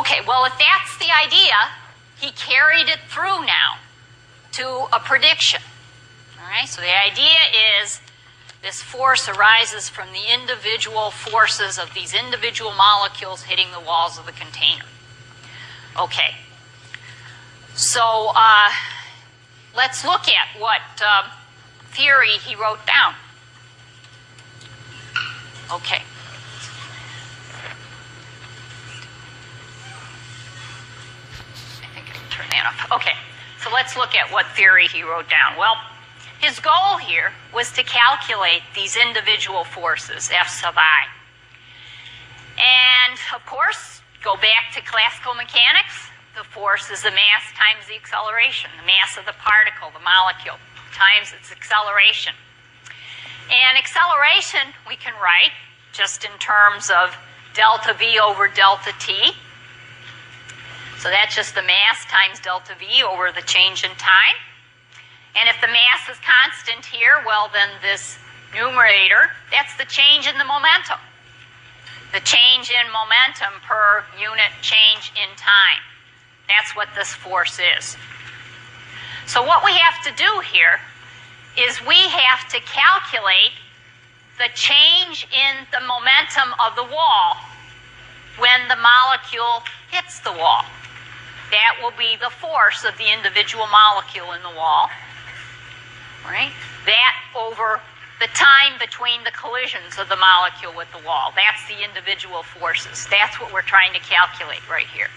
Okay, well, if that's the idea, he carried it through now to a prediction. All right, so the idea is this force arises from the individual forces of these individual molecules hitting the walls of the container. Okay, so let's look at what theory he wrote down. Okay. I think I can turn that off. Okay, so let's look at what theory he wrote down. Well, his goal here was to calculate these individual forces, F sub I. And, of course, go back to classical mechanics. The force is the mass times the acceleration, the mass of the particle, the molecule, times its acceleration. And acceleration we can write just in terms of delta V over delta T. So that's just the mass times delta V over the change in time. And if the mass is constant here, well, then this numerator, that's the change in the momentum. The change in momentum per unit change in time. That's what this force is. So what we have to do here is we have to calculate the change in the momentum of the wall when the molecule hits the wall. That will be the force of the individual molecule in the wall. Right? That over the time between the collisions of the molecule with the wall. That's the individual forces. That's what we're trying to calculate right here.